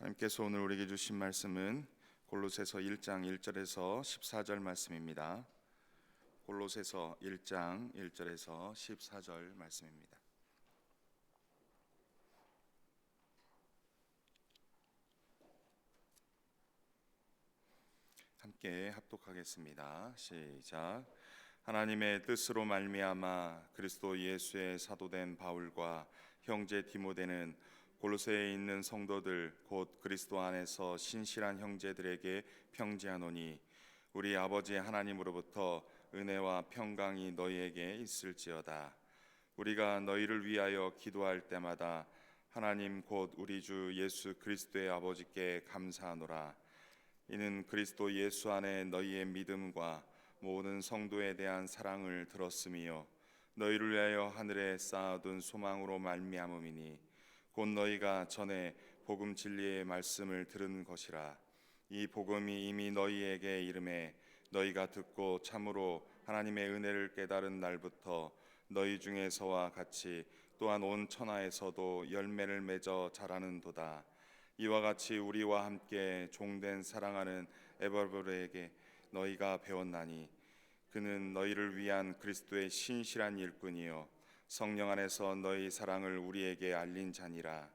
하나님께서 오늘 우리에게 주신 말씀은 골로새서 1장 1절에서 14절 말씀입니다. 골로새서 1장 1절에서 14절 말씀입니다. 함께 합독하겠습니다. 시작. 하나님의 뜻으로 말미암아 그리스도 예수의 사도된 바울과 형제 디모데는 골로새에 있는 성도들 곧 그리스도 안에서 신실한 형제들에게 평지하노니 우리 아버지 하나님으로부터 은혜와 평강이 너희에게 있을지어다. 우리가 너희를 위하여 기도할 때마다 하나님 곧 우리 주 예수 그리스도의 아버지께 감사하노라. 이는 그리스도 예수 안에 너희의 믿음과 모든 성도에 대한 사랑을 들었음이요 너희를 위하여 하늘에 쌓아둔 소망으로 말미암음이니 곧 너희가 전에 복음 진리의 말씀을 들은 것이라. 이 복음이 이미 너희에게 이름에 너희가 듣고 참으로 하나님의 은혜를 깨달은 날부터 너희 중에서와 같이 또한 온 천하에서도 열매를 맺어 자라는도다. 이와 같이 우리와 함께 종된 사랑하는 에바브로에게 너희가 배웠나니 그는 너희를 위한 그리스도의 신실한 일꾼이요 성령 안에서 너희 사랑을 우리에게 알린 자니라.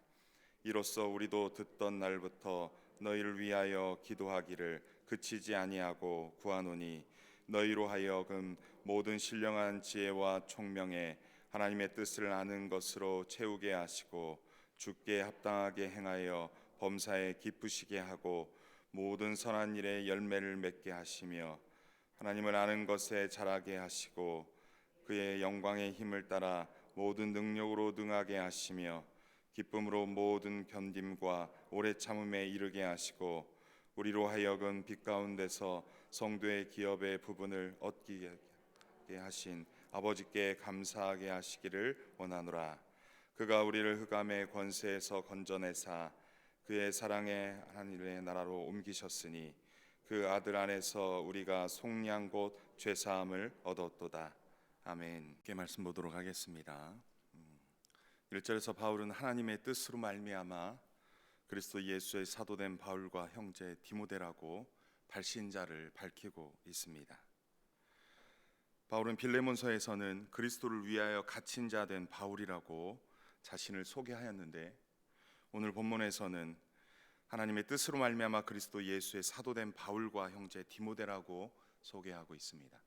이로써 우리도 듣던 날부터 너희를 위하여 기도하기를 그치지 아니하고 구하노니 너희로 하여금 모든 신령한 지혜와 총명에 하나님의 뜻을 아는 것으로 채우게 하시고 주께 합당하게 행하여 범사에 기쁘시게 하고 모든 선한 일에 열매를 맺게 하시며 하나님을 아는 것에 자라게 하시고 그의 영광의 힘을 따라 모든 능력으로 능하게 하시며 기쁨으로 모든 견딤과 오래 참음에 이르게 하시고 우리로 하여금 빛 가운데서 성도의 기업의 부분을 얻게 하신 아버지께 감사하게 하시기를 원하노라. 그가 우리를 흑암의 권세에서 건져내사 그의 사랑의 하늘의 나라로 옮기셨으니 그 아들 안에서 우리가 속량 곧 죄사함을 얻었도다. 아멘. 이렇게 말씀 보도록 하겠습니다. 1절에서 바울은 하나님의 뜻으로 말미암아 그리스도 예수의 사도된 바울과 형제 디모데라고 발신자를 밝히고 있습니다. 바울은 빌레몬서에서는 그리스도를 위하여 갇힌 자 된 바울이라고 자신을 소개하였는데 오늘 본문에서는 하나님의 뜻으로 말미암아 그리스도 예수의 사도된 바울과 형제 디모데라고 소개하고 있습니다.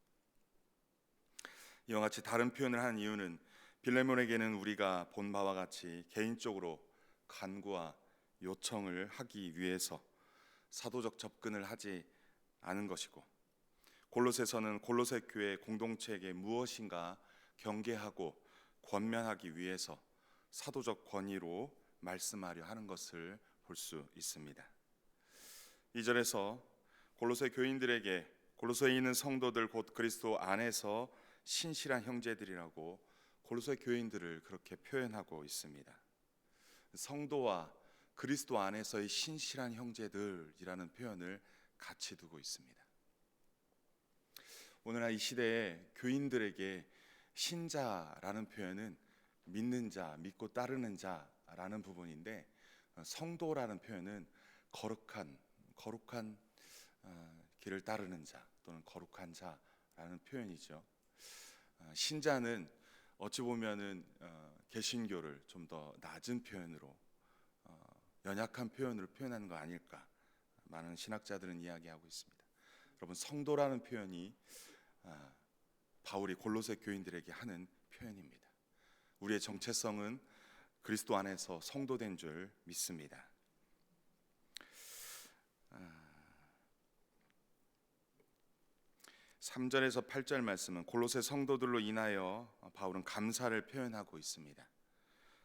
이와 같이 다른 표현을 한 이유는 빌레몬에게는 우리가 본 바와 같이 개인적으로 간구와 요청을 하기 위해서 사도적 접근을 하지 않은 것이고 골로새서는 골로새 교회 공동체에게 무엇인가 경계하고 권면하기 위해서 사도적 권위로 말씀하려 하는 것을 볼 수 있습니다. 2절에서 골로새 교인들에게 골로새에 있는 성도들 곧 그리스도 안에서 신실한 형제들이라고 골로새 교인들을 그렇게 표현하고 있습니다. 성도와 그리스도 안에서의 신실한 형제들이라는 표현을 같이 두고 있습니다. 오늘날 이 시대에 교인들에게 신자라는 표현은 믿는 자, 믿고 따르는 자라는 부분인데 성도라는 표현은 거룩한 길을 따르는 자 또는 거룩한 자라는 표현이죠. 신자는 어찌 보면은 개신교를 좀 더 낮은 표현으로 연약한 표현으로 표현하는 거 아닐까 많은 신학자들은 이야기하고 있습니다. 여러분 성도라는 표현이 바울이 골로새 교인들에게 하는 표현입니다. 우리의 정체성은 그리스도 안에서 성도된 줄 믿습니다. 3절에서 8절 말씀은 골로새 성도들로 인하여 바울은 감사를 표현하고 있습니다.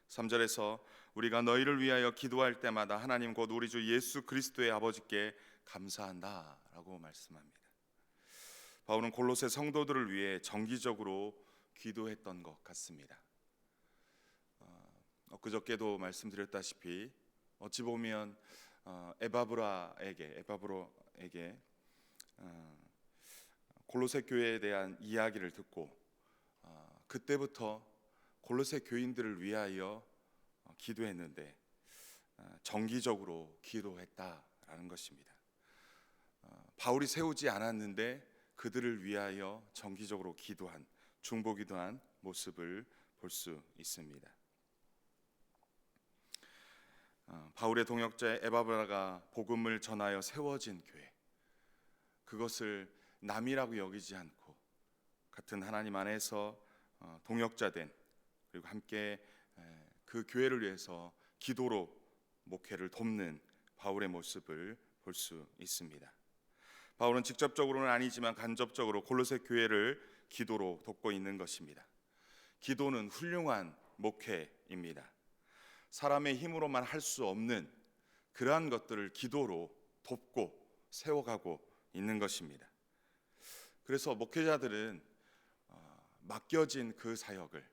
3절에서 우리가 너희를 위하여 기도할 때마다 하나님 곧 우리 주 예수 그리스도의 아버지께 감사한다라고 말씀합니다. 바울은 골로새 성도들을 위해 정기적으로 기도했던 것 같습니다. 엊그저께도 말씀드렸다시피 어찌 보면 에바브로에게 골로새 교회에 대한 이야기를 듣고 그때부터 골로새 교인들을 위하여 기도했는데 정기적으로 기도했다라는 것입니다. 바울이 세우지 않았는데 그들을 위하여 정기적으로 기도한, 중보기도한 모습을 볼 수 있습니다. 바울의 동역자 에바브라가 복음을 전하여 세워진 교회, 그것을 남이라고 여기지 않고 같은 하나님 안에서 동역자된, 그리고 함께 그 교회를 위해서 기도로 목회를 돕는 바울의 모습을 볼 수 있습니다. 바울은 직접적으로는 아니지만 간접적으로 골로새 교회를 기도로 돕고 있는 것입니다. 기도는 훌륭한 목회입니다. 사람의 힘으로만 할 수 없는 그러한 것들을 기도로 돕고 세워가고 있는 것입니다. 그래서 목회자들은 맡겨진 그 사역을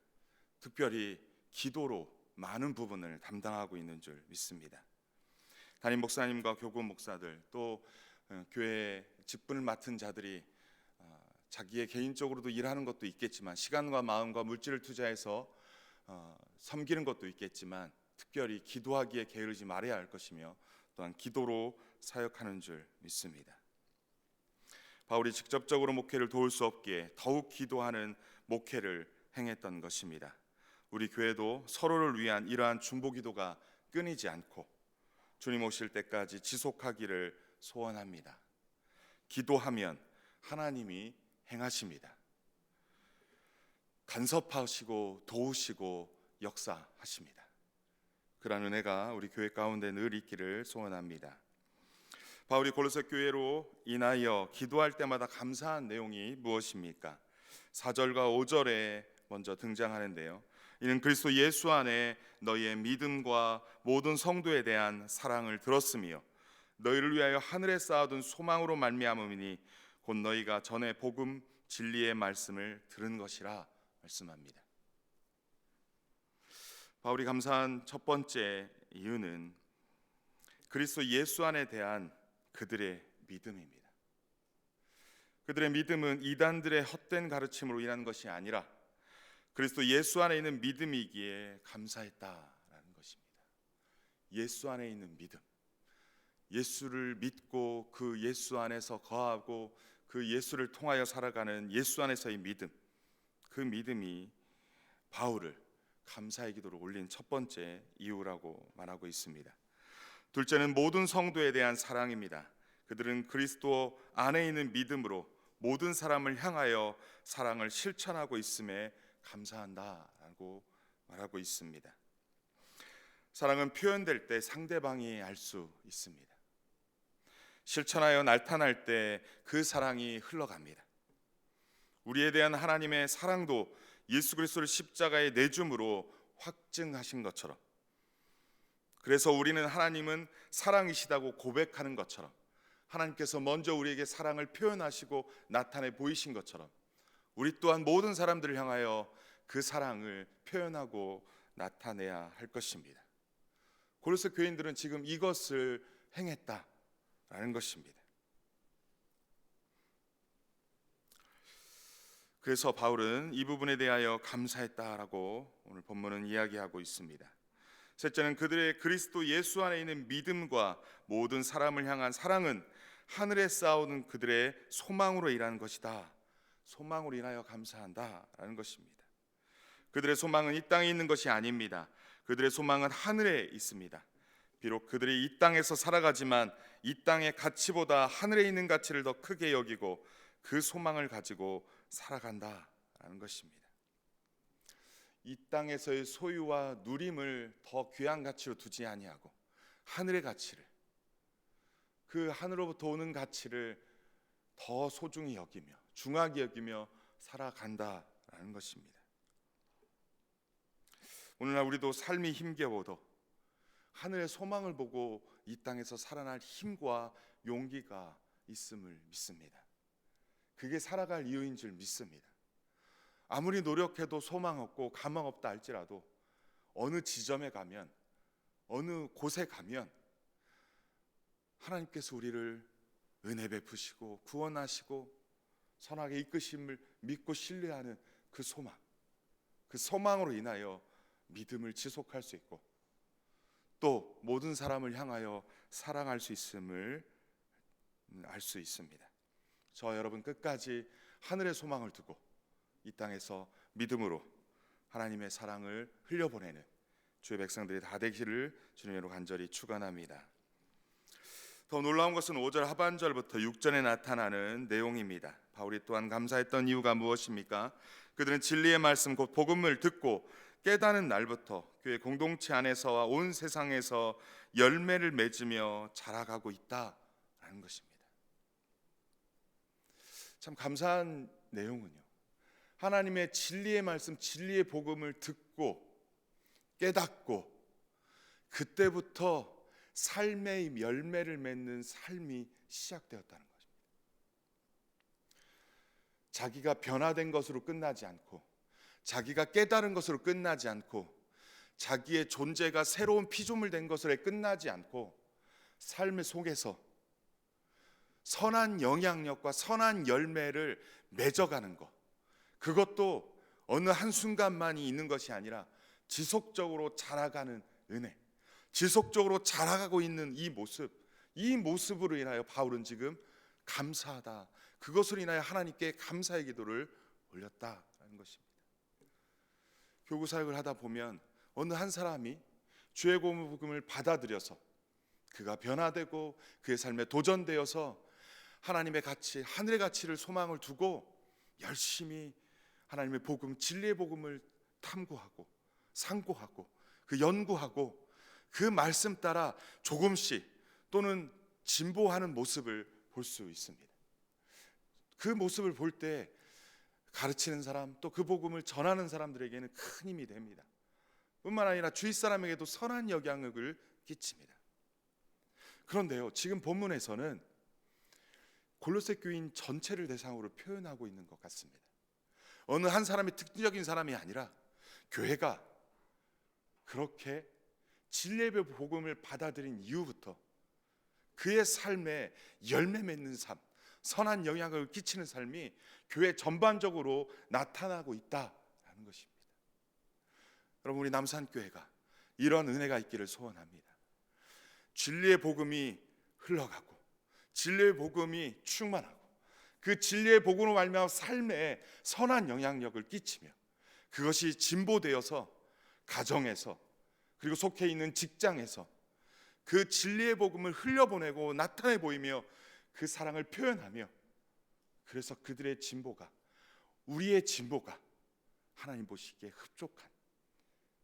특별히 기도로 많은 부분을 담당하고 있는 줄 믿습니다. 담임 목사님과 교구 목사들, 또 교회 직분을 맡은 자들이 자기의 개인적으로도 일하는 것도 있겠지만, 시간과 마음과 물질을 투자해서 섬기는 것도 있겠지만, 특별히 기도하기에 게으르지 말아야 할 것이며, 또한 기도로 사역하는 줄 믿습니다. 바울이 직접적으로 목회를 도울 수 없기에 더욱 기도하는 목회를 행했던 것입니다. 우리 교회도 서로를 위한 이러한 중보기도가 끊이지 않고 주님 오실 때까지 지속하기를 소원합니다. 기도하면 하나님이 행하십니다. 간섭하시고 도우시고 역사하십니다. 그런 은혜가 우리 교회 가운데 늘 있기를 소원합니다. 바울이 골로새 교회로 인하여 기도할 때마다 감사한 내용이 무엇입니까? 4절과 5절에 먼저 등장하는데요. 이는 그리스도 예수 안에 너희의 믿음과 모든 성도에 대한 사랑을 들었으며 너희를 위하여 하늘에 쌓아둔 소망으로 말미암음이니 곧 너희가 전에 복음 진리의 말씀을 들은 것이라 말씀합니다. 바울이 감사한 첫 번째 이유는 그리스도 예수 안에 대한 그들의 믿음입니다. 그들의 믿음은 이단들의 헛된 가르침으로 인한 것이 아니라 그리스도 예수 안에 있는 믿음이기에 감사했다라는 것입니다. 예수 안에 있는 믿음, 예수를 믿고 그 예수 안에서 거하고 그 예수를 통하여 살아가는 예수 안에서의 믿음, 그 믿음이 바울을 감사의 기도로 올린 첫 번째 이유라고 말하고 있습니다. 둘째는 모든 성도에 대한 사랑입니다. 그들은 그리스도 안에 있는 믿음으로 모든 사람을 향하여 사랑을 실천하고 있음에 감사한다라고 말하고 있습니다. 사랑은 표현될 때 상대방이 알 수 있습니다. 실천하여 나타날 때 그 사랑이 흘러갑니다. 우리에 대한 하나님의 사랑도 예수 그리스도를 십자가에 내줌으로 확증하신 것처럼, 그래서 우리는 하나님은 사랑이시다고 고백하는 것처럼, 하나님께서 먼저 우리에게 사랑을 표현하시고 나타내 보이신 것처럼 우리 또한 모든 사람들을 향하여 그 사랑을 표현하고 나타내야 할 것입니다. 골로새 교인들은 지금 이것을 행했다라는 것입니다. 그래서 바울은 이 부분에 대하여 감사했다라고 오늘 본문은 이야기하고 있습니다. 셋째는 그들의 그리스도 예수 안에 있는 믿음과 모든 사람을 향한 사랑은 하늘에 쌓아오는 그들의 소망으로 일하는 것이다. 소망으로 인하여 감사한다라는 것입니다. 그들의 소망은 이 땅에 있는 것이 아닙니다. 그들의 소망은 하늘에 있습니다. 비록 그들이 이 땅에서 살아가지만 이 땅의 가치보다 하늘에 있는 가치를 더 크게 여기고 그 소망을 가지고 살아간다라는 것입니다. 이 땅에서의 소유와 누림을 더 귀한 가치로 두지 아니하고 하늘의 가치를, 그 하늘로부터 오는 가치를 더 소중히 여기며 중하게 여기며 살아간다라는 것입니다. 오늘날 우리도 삶이 힘겨워도 하늘의 소망을 보고 이 땅에서 살아날 힘과 용기가 있음을 믿습니다. 그게 살아갈 이유인 줄 믿습니다. 아무리 노력해도 소망 없고 가망 없다 할지라도 어느 지점에 가면, 어느 곳에 가면 하나님께서 우리를 은혜 베푸시고 구원하시고 선하게 이끄심을 믿고 신뢰하는 그 소망, 그 소망으로 인하여 믿음을 지속할 수 있고 또 모든 사람을 향하여 사랑할 수 있음을 알 수 있습니다. 저 여러분 끝까지 하늘의 소망을 두고 이 땅에서 믿음으로 하나님의 사랑을 흘려보내는 주의 백성들이 다 되기를 주님으로 간절히 축원합니다. 더 놀라운 것은 5절 하반절부터 6절에 나타나는 내용입니다. 바울이 또한 감사했던 이유가 무엇입니까? 그들은 진리의 말씀 곧 복음을 듣고 깨닫는 날부터 교회 공동체 안에서와 온 세상에서 열매를 맺으며 자라가고 있다라는 것입니다. 참 감사한 내용은요, 하나님의 진리의 말씀, 진리의 복음을 듣고 깨닫고 그때부터 삶의 열매를 맺는 삶이 시작되었다는 것입니다. 자기가 변화된 것으로 끝나지 않고, 자기가 깨달은 것으로 끝나지 않고, 자기의 존재가 새로운 피조물 된 것으로 끝나지 않고, 삶의 속에서 선한 영향력과 선한 열매를 맺어가는 것, 그것도 어느 한순간만이 있는 것이 아니라 지속적으로 자라가는 은혜, 지속적으로 자라가고 있는 이 모습으로 인하여 바울은 지금 감사하다, 그것으로 인하여 하나님께 감사의 기도를 올렸다라는 것입니다. 교구 사역을 하다 보면 어느 한 사람이 주의 복음을 받아들여서 그가 변화되고 그의 삶에 도전되어서 하나님의 가치, 하늘의 가치를 소망을 두고 열심히 하나님의 복음, 진리의 복음을 탐구하고 상고하고 그 연구하고 그 말씀 따라 조금씩 또는 진보하는 모습을 볼 수 있습니다. 그 모습을 볼 때 가르치는 사람, 또 그 복음을 전하는 사람들에게는 큰 힘이 됩니다. 뿐만 아니라 주위 사람에게도 선한 영향력을 끼칩니다. 그런데요, 지금 본문에서는 골로새 교인 전체를 대상으로 표현하고 있는 것 같습니다. 어느 한 사람의 특징적인 사람이 아니라 교회가 그렇게 진리의 복음을 받아들인 이후부터 그의 삶에 열매 맺는 삶, 선한 영향을 끼치는 삶이 교회 전반적으로 나타나고 있다라는 것입니다. 여러분, 우리 남산교회가 이런 은혜가 있기를 소원합니다. 진리의 복음이 흘러가고 진리의 복음이 충만하고 그 진리의 복음으로 말미암아 삶에 선한 영향력을 끼치며 그것이 진보되어서 가정에서 그리고 속해 있는 직장에서 그 진리의 복음을 흘려보내고 나타내 보이며 그 사랑을 표현하며, 그래서 그들의 진보가, 우리의 진보가 하나님 보시기에 흡족한,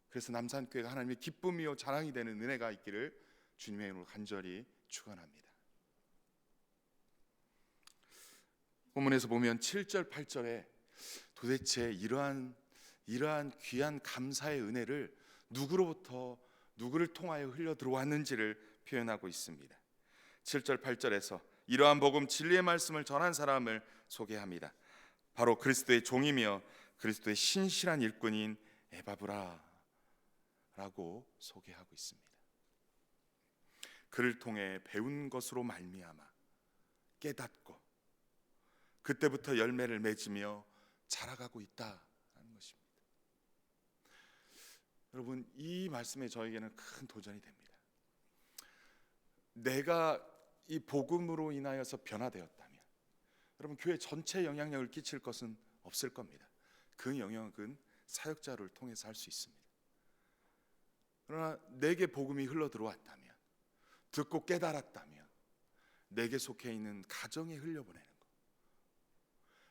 그래서 남산교회가 하나님의 기쁨이요 자랑이 되는 은혜가 있기를 주님의 이름으로 간절히 축원합니다. 본문에서 보면 7절 8절에 도대체 이러한 귀한 감사의 은혜를 누구로부터 누구를 통하여 흘러 들어왔는지를 표현하고 있습니다. 7절 8절에서 이러한 복음 진리의 말씀을 전한 사람을 소개합니다. 바로 그리스도의 종이며 그리스도의 신실한 일꾼인 에바브라 라고 소개하고 있습니다. 그를 통해 배운 것으로 말미암아 깨닫고 그때부터 열매를 맺으며 자라가고 있다는 것입니다. 여러분, 이 말씀에 저에게는 큰 도전이 됩니다. 내가 이 복음으로 인하여서 변화되었다면 여러분, 교회 전체에 영향력을 끼칠 것은 없을 겁니다. 그 영향은 사역자를 통해서 할 수 있습니다. 그러나 내게 복음이 흘러 들어왔다면, 듣고 깨달았다면 내게 속해 있는 가정에 흘려보내는 것,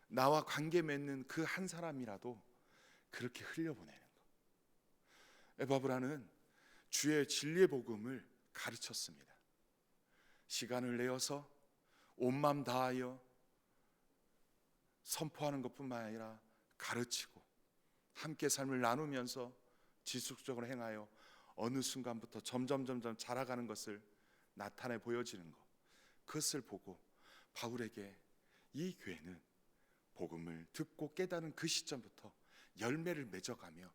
나와 관계 맺는 그 한 사람이라도 그렇게 흘려보내는 것. 에바브라는 주의 진리의 복음을 가르쳤습니다. 시간을 내어서 온 마음 다하여 선포하는 것뿐만 아니라 가르치고 함께 삶을 나누면서 지속적으로 행하여 어느 순간부터 점점 자라가는 것을 나타내 보여지는 것, 그것을 보고 바울에게 이 교회는 복음을 듣고 깨닫는 그 시점부터 열매를 맺어가며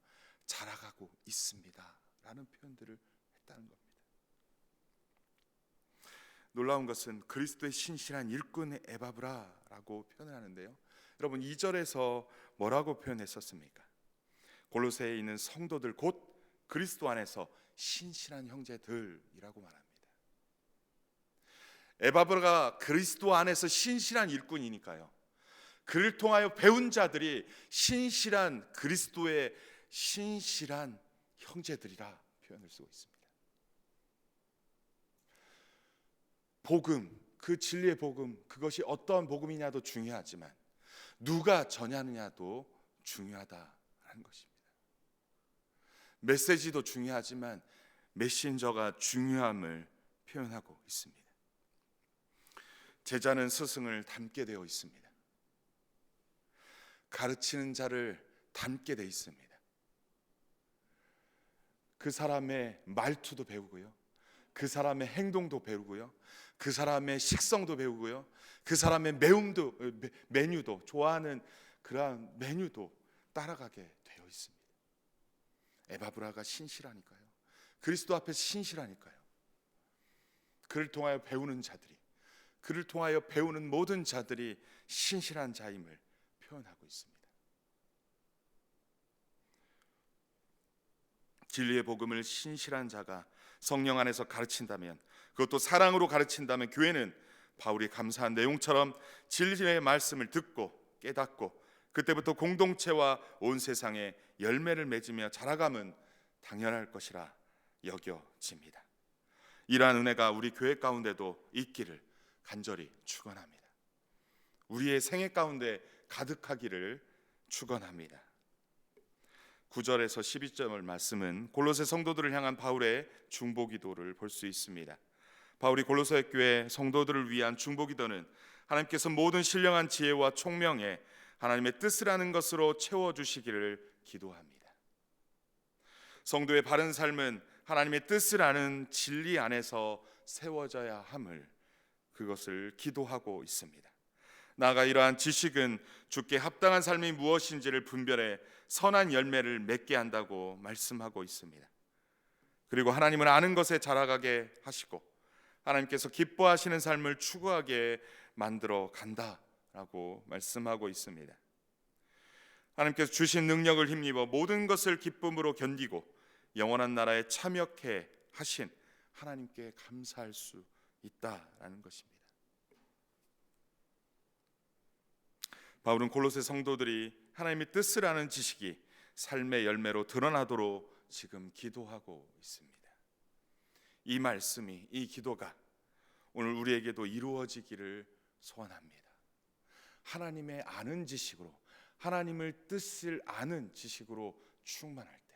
자라가고 있습니다 라는 표현들을 했다는 겁니다. 놀라운 것은 그리스도의 신실한 일꾼 에바브라라고 표현을 하는데요, 여러분 2절에서 뭐라고 표현했었습니까? 골로새에 있는 성도들 곧 그리스도 안에서 신실한 형제들이라고 말합니다. 에바브라가 그리스도 안에서 신실한 일꾼이니까요, 그를 통하여 배운 자들이 신실한 그리스도의 신실한 형제들이라 표현을 쓰고 있습니다. 복음, 그 진리의 복음, 그것이 어떠한 복음이냐도 중요하지만 누가 전하느냐도 중요하다는 것입니다. 메시지도 중요하지만 메신저가 중요함을 표현하고 있습니다. 제자는 스승을 닮게 되어 있습니다. 가르치는 자를 닮게 되어 있습니다. 그 사람의 말투도 배우고요, 그 사람의 행동도 배우고요, 그 사람의 식성도 배우고요, 그 사람의 메뉴도, 좋아하는 그러한 메뉴도 따라가게 되어 있습니다. 에바브라가 신실하니까요, 그리스도 앞에서 신실하니까요, 그를 통하여 배우는 자들이, 그를 통하여 배우는 모든 자들이 신실한 자임을 표현하고 있습니다. 진리의 복음을 신실한 자가 성령 안에서 가르친다면, 그것도 사랑으로 가르친다면, 교회는 바울이 감사한 내용처럼 진리의 말씀을 듣고 깨닫고 그때부터 공동체와 온 세상에 열매를 맺으며 자라감은 당연할 것이라 여겨집니다. 이러한 은혜가 우리 교회 가운데도 있기를 간절히 축원합니다. 우리의 생애 가운데 가득하기를 축원합니다. 9절에서 12절 말씀은 골로새 성도들을 향한 바울의 중보기도를 볼 수 있습니다. 바울이 골로새 교회 성도들을 위한 중보기도는 하나님께서 모든 신령한 지혜와 총명에 하나님의 뜻을 아는 것으로 채워주시기를 기도합니다. 성도의 바른 삶은 하나님의 뜻을 아는 진리 안에서 세워져야 함을, 그것을 기도하고 있습니다. 나아가 이러한 지식은 주께 합당한 삶이 무엇인지를 분별해 선한 열매를 맺게 한다고 말씀하고 있습니다. 그리고 하나님을 아는 것에 자라가게 하시고 하나님께서 기뻐하시는 삶을 추구하게 만들어 간다라고 말씀하고 있습니다. 하나님께서 주신 능력을 힘입어 모든 것을 기쁨으로 견디고 영원한 나라에 참여케 하신 하나님께 감사할 수 있다라는 것입니다. 바울은 골로새 성도들이 하나님의 뜻을 아는 지식이 삶의 열매로 드러나도록 지금 기도하고 있습니다. 이 말씀이, 이 기도가 오늘 우리에게도 이루어지기를 소원합니다. 하나님의 아는 지식으로, 하나님을 뜻을 아는 지식으로 충만할 때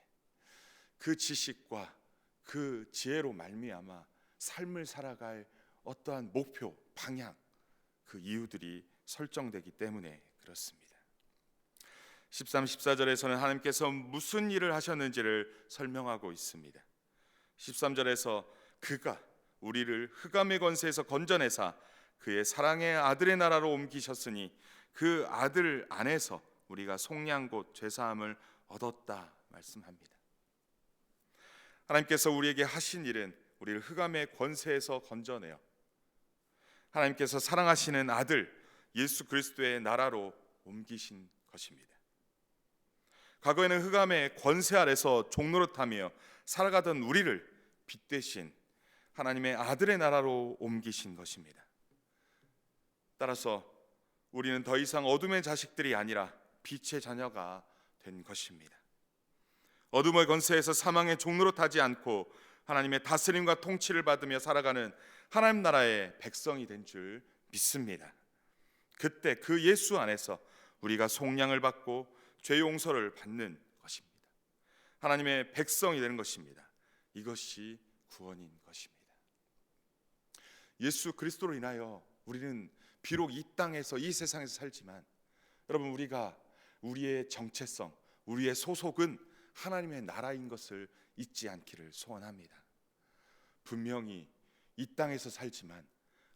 그 지식과 그 지혜로 말미암아 삶을 살아갈 어떠한 목표, 방향, 그 이유들이 설정되기 때문에 그렇습니다. 13, 14절에서는 하나님께서 무슨 일을 하셨는지를 설명하고 있습니다. 13절에서 그가 우리를 흑암의 권세에서 건져내사 그의 사랑의 아들의 나라로 옮기셨으니 그 아들 안에서 우리가 속량 곧 죄사함을 얻었다 말씀합니다. 하나님께서 우리에게 하신 일은 우리를 흑암의 권세에서 건져내어 하나님께서 사랑하시는 아들 예수 그리스도의 나라로 옮기신 것입니다. 과거에는 흑암의 권세 아래서 종노릇하며 살아가던 우리를 빛 대신 하나님의 아들의 나라로 옮기신 것입니다. 따라서 우리는 더 이상 어둠의 자식들이 아니라 빛의 자녀가 된 것입니다. 어둠의 권세에서 사망의 종노릇하지 않고 하나님의 다스림과 통치를 받으며 살아가는 하나님 나라의 백성이 된 줄 믿습니다. 그때 그 예수 안에서 우리가 속량을 받고 죄 용서를 받는 것입니다. 하나님의 백성이 되는 것입니다. 이것이 구원인 것입니다. 예수 그리스도로 인하여 우리는 비록 이 땅에서, 이 세상에서 살지만 여러분, 우리가 우리의 정체성, 우리의 소속은 하나님의 나라인 것을 잊지 않기를 소원합니다. 분명히 이 땅에서 살지만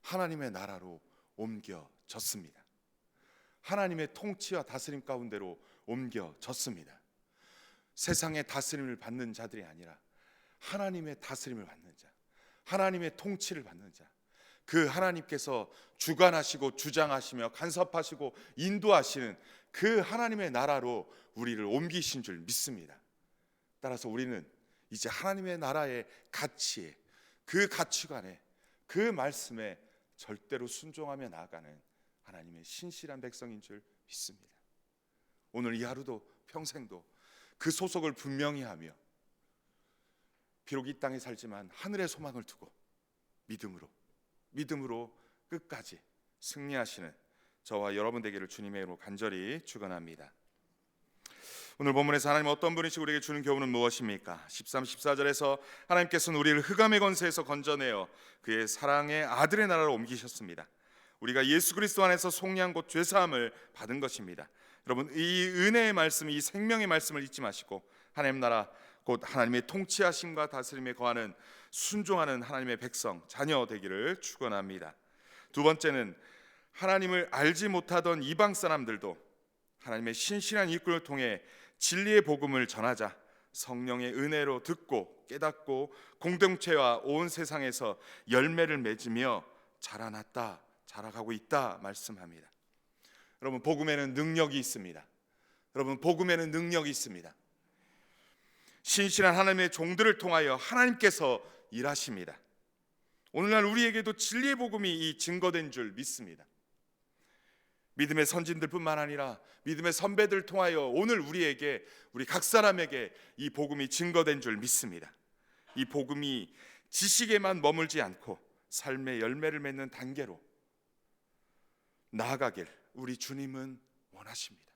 하나님의 나라로 옮겨졌습니다. 하나님의 통치와 다스림 가운데로 옮겨졌습니다. 세상의 다스림을 받는 자들이 아니라 하나님의 다스림을 받는 자, 하나님의 통치를 받는 자, 그 하나님께서 주관하시고 주장하시며 간섭하시고 인도하시는 그 하나님의 나라로 우리를 옮기신 줄 믿습니다. 따라서 우리는 이제 하나님의 나라의 가치에, 그 가치관에, 그 말씀에 절대로 순종하며 나아가는 하나님의 신실한 백성인 줄 믿습니다. 오늘 이 하루도 평생도 그 소속을 분명히 하며 비록 이 땅에 살지만 하늘의 소망을 두고 믿음으로 끝까지 승리하시는 저와 여러분 되기를 주님의 이름으로 간절히 축원합니다. 오늘 본문에서 하나님 어떤 분이시고 우리에게 주는 교훈은 무엇입니까? 13, 14절에서 하나님께서는 우리를 흑암의 권세에서 건져내어 그의 사랑의 아들의 나라로 옮기셨습니다. 우리가 예수 그리스도 안에서 속량 곧 죄사함을 받은 것입니다. 여러분, 이 은혜의 말씀, 이 생명의 말씀을 잊지 마시고 하나님 나라 곧 하나님의 통치하심과 다스림에 거하는 순종하는 하나님의 백성, 자녀 되기를 축원합니다. 두 번째는 하나님을 알지 못하던 이방 사람들도 하나님의 신실한 이끌을 통해 진리의 복음을 전하자 성령의 은혜로 듣고 깨닫고 공동체와 온 세상에서 열매를 맺으며 자라가고 있다 말씀합니다. 여러분, 복음에는 능력이 있습니다. 복음에는 능력이 있습니다. 신실한 하나님의 종들을 통하여 하나님께서 일하십니다. 오늘날 우리에게도 진리의 복음이 증거된 줄 믿습니다. 믿음의 선진들뿐만 아니라 믿음의 선배들 통하여 오늘 우리 각 사람에게 이 복음이 증거된 줄 믿습니다. 이 복음이 지식에만 머물지 않고 삶의 열매를 맺는 단계로 나아가길 우리 주님은 원하십니다.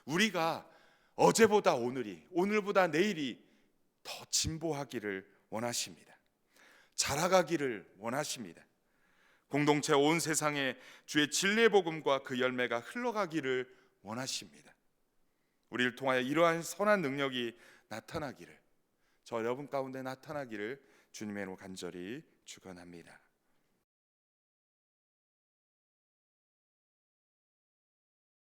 우리가 어제보다 오늘보다 내일이 더 진보하기를 원하십니다. 자라가기를 원하십니다. 공동체 온 세상에 주의 진리의 복음과 그 열매가 흘러가기를 원하십니다. 우리를 통하여 이러한 선한 능력이 나타나기를, 저 여러분 가운데 나타나기를 주님의 이름으로 간절히 축원합니다.